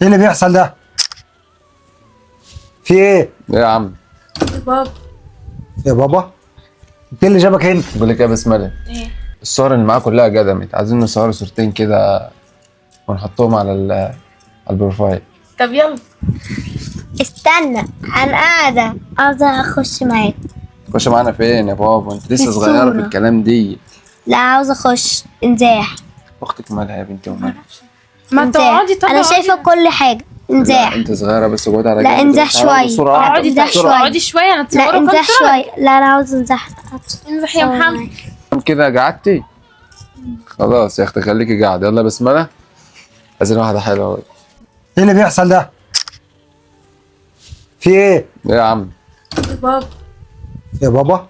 ايه اللي بيحصل ده؟ في ايه؟ ايه يا عم؟ بابا. يا بابا انت اللي جابك هنا؟ بقول لك ايه يا بسمله؟ ايه؟ الصور اللي معاه كلها جدمت، عايزين نصور صورتين كده ونحطهم على على البروفايل. طب يلا. استنى، انا قاعدة عاوزة اخش معاك. تخش معانا فين يا بابا؟ انت لسه الصورة. صغيره في الكلام دي. لا عاوزة اخش انزاح. اختك مالها يا بنتي ومالها؟ ما انزاح. تقعدي. طب انا شايفة كل حاجة. لا انزاح. انت صغيره بس اقعدي على لا، جنب انزح كده. تعالى شوية. بسرعة واحدة. اقعدي انزح تحت، شوية. اقعدي شويه، انا لا اتصورك انزح شوية. لا انا عاوزة انزح. انزح يا محمد. كده قعدتي؟ خلاص يا اختي خليكي قاعده. يلا يا بسمله، عايزين واحده حلوه أوي. ايه اللي بيحصل ده؟ في ايه؟ ايه يا عم؟ بابا. يا بابا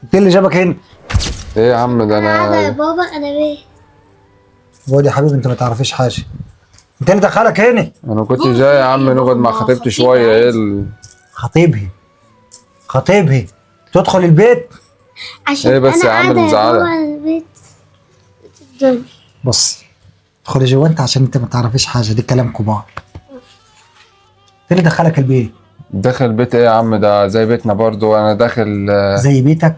انت اللي جابك هنا؟ ايه يا عم ده قاعدة يا انا بابا، انا بيه. بقول يا حبيبي انت ما تعرفش حاجه. انت اللي دخلك هنا؟ كنت جاي يا عم نقعد مع خطيبتي شويه. ايه خطيبها تدخل البيت؟ عشان ايه بس انا يا عم قاعدة يا المزعلة؟ بابا البيت. الدنيا. بص ادخلي جوه انت عشان انت ما تعرفش حاجه، دي كلام كبار. انت اللي دخلك البيت؟ داخل بيت ايه يا عم؟ ده زي بيتنا برضو. انا داخل زي بيتك؟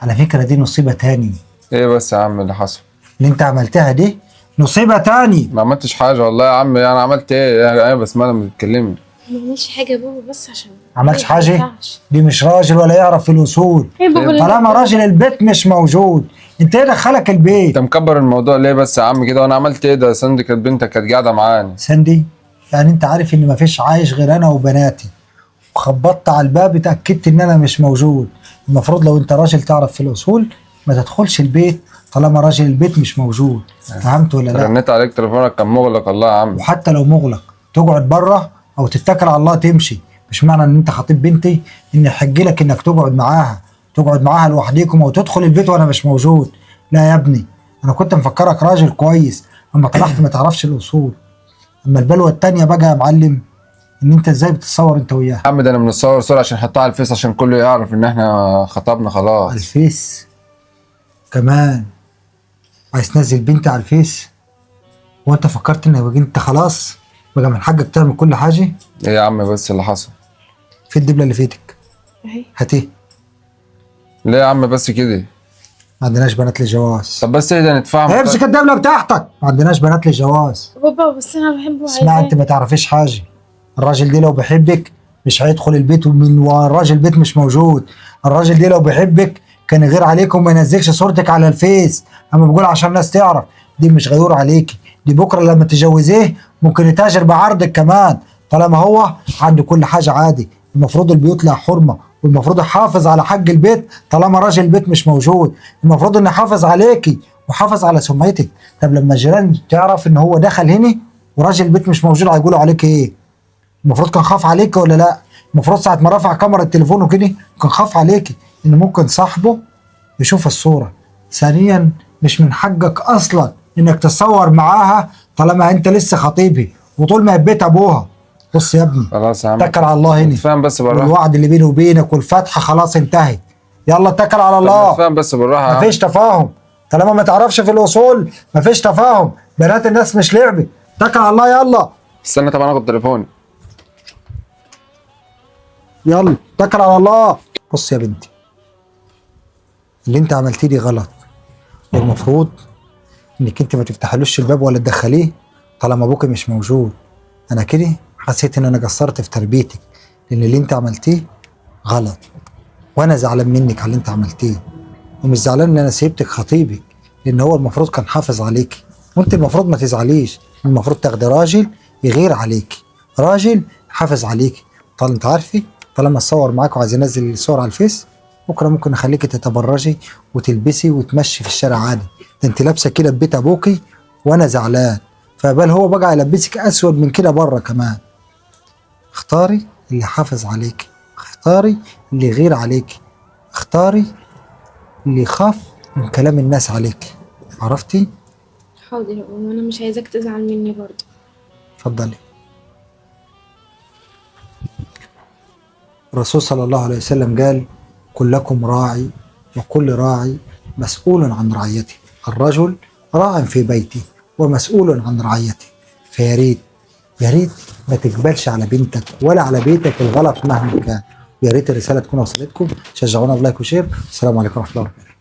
على فكره دي نصيبه تاني. ايه بس يا عم اللي حصل؟ اللي انت عملتها دي نصيبه تاني. ما عملتش حاجه والله يا عم. انا عملت ايه؟ ايه بس ما انا بتكلمني. ما عملش حاجه يا بابا، بس عشان عملتش ما حاجه؟ ينفعش. دي مش راجل ولا يعرف في الاصول. ايه بابا اللي طالما راجل البيت مش موجود، انت ايه دخلك البيت؟ انت مكبر الموضوع ليه بس يا عم كده؟ وانا عملت ايه؟ ده سندي كانت بنتك كانت قاعده معانا. سندي؟ يعني انت عارف ان مفيش عايش غير انا وبناتي، وخبطت على الباب اتاكدت ان انا مش موجود. المفروض لو انت راجل تعرف في الاصول ما تدخلش البيت طالما راجل البيت مش موجود. فهمت ولا لا؟ رنيت عليك تليفونك كان مغلق. الله يا عم. وحتى لو مغلق تقعد بره او تتكل على الله تمشي. مش معنى ان انت خطيب بنتي ان يحج لك انك تقعد معاها لوحديكم او تدخل البيت وانا مش موجود. لا يا ابني، انا كنت مفكرك راجل كويس اما طلعت ما تعرفش الاصول. اما البلوه التانيه بقى يا معلم، ان انت ازاي بتتصور انت وياها يا عم ده انا بنصور صورة عشان نحطها على الفيس عشان كله يعرف ان احنا خطبنا خلاص. على الفيس كمان؟ عايز تنزل بنتي على الفيس؟ وانت فكرت ان انت خلاص بقى من حقك تعمل كل حاجه؟ ايه يا عم بس اللي حصل؟ في الدبله اللي في ايدك اهي. هاتيه. ليه يا عم بس كده؟ ما عندناش بنات للجواز. طب بس ايه ده نتفاهم؟ امسك الدبله بتاعتك. ما عندناش بنات للجواز. بابا بس انا بحبه. اسمع، انت ما تعرفيش حاجه. الراجل دي لو بيحبك مش هيدخل البيت من والراجل البيت مش موجود. الراجل دي لو بيحبك كان يغير عليك وما ينزلش صورتك على الفيس. اما بقول عشان الناس تعرف، دي مش غيور عليكي. دي بكره لما تجوزيه ممكن يتاجر بعرضك كمان، طالما هو عنده كل حاجه عادي. المفروض البيوت لها حرمه، والمفروض يحافظ على حق البيت طالما راجل البيت مش موجود. المفروض انه يحافظ عليكي ويحافظ على سمعتك. طب لما الجيران تعرف ان هو دخل هنا وراجل البيت مش موجود هيقولوا عليك ايه؟ المفروض كان خاف عليك ولا لا؟ المفروض ساعة ما رفع كاميرا التليفون وكده كان خاف عليكي ان ممكن صاحبه يشوف الصورة. ثانيا مش من حقك اصلا انك تتصور معاها طالما انت لسه خطيبي وطول ما بيت ابوها. بص يا ابني، خلاص يا عم اتكل على الله هنا. نتفاهم بس بالراحه. والوعد اللي بيني وبينك والفتحة خلاص انتهت. يلا اتكل على الله. نتفاهم بس بالراحه يا عم. مفيش تفاهم طالما ما تعرفش في الاصول. مفيش تفاهم. بنات الناس مش لعبة. اتكل على الله يلا. استنى طب انا اخد تليفوني. يلا اتكل على الله. بص يا بنتي، اللي انت عملتيه دي غلط، والمفروض انك انت ما تفتحلوش الباب ولا تدخليه طالما ابوك مش موجود. انا كده حسيت ان انا قصرت في تربيتك، لان اللي انت عملتيه غلط، وانا زعلان منك على اللي انت عملتيه. ومش زعلان ان انا سيبتك خطيبك، لان هو المفروض كان حافظ عليكي، وانت المفروض ما تزعليش. المفروض تاخدي راجل يغير عليكي، راجل حافظ عليكي. طال انت عارفه طالما اتصور معاك وعايز ينزل الصور على الفيس، بكره ممكن اخليكي تتبرجي وتلبسي وتمشي في الشارع عادي. ده انت لابسه كده ببيت ابوكي وانا زعلان، فبال هو بقى يلبسك اسود من كده بره كمان. اختاري اللي حافظ عليكي، اختاري اللي يغير عليكي، اختاري اللي يخاف من كلام الناس عليكي. عرفتي؟ حاضر يا بابا، انا مش عايزاك تزعل مني برضه. اتفضلي. الرسول صلى الله عليه وسلم قال: كلكم راعي وكل راعي مسؤول عن رعيته. الرجل راع في بيته ومسؤول عن رعيته. فيا ريت يا ريت ما تقبلش على بنتك ولا على بيتك الغلط مهما كان. يا ريت الرساله تكون وصلتكم، شجعونا بلايك وشير. السلام عليكم ورحمه الله وبركاته.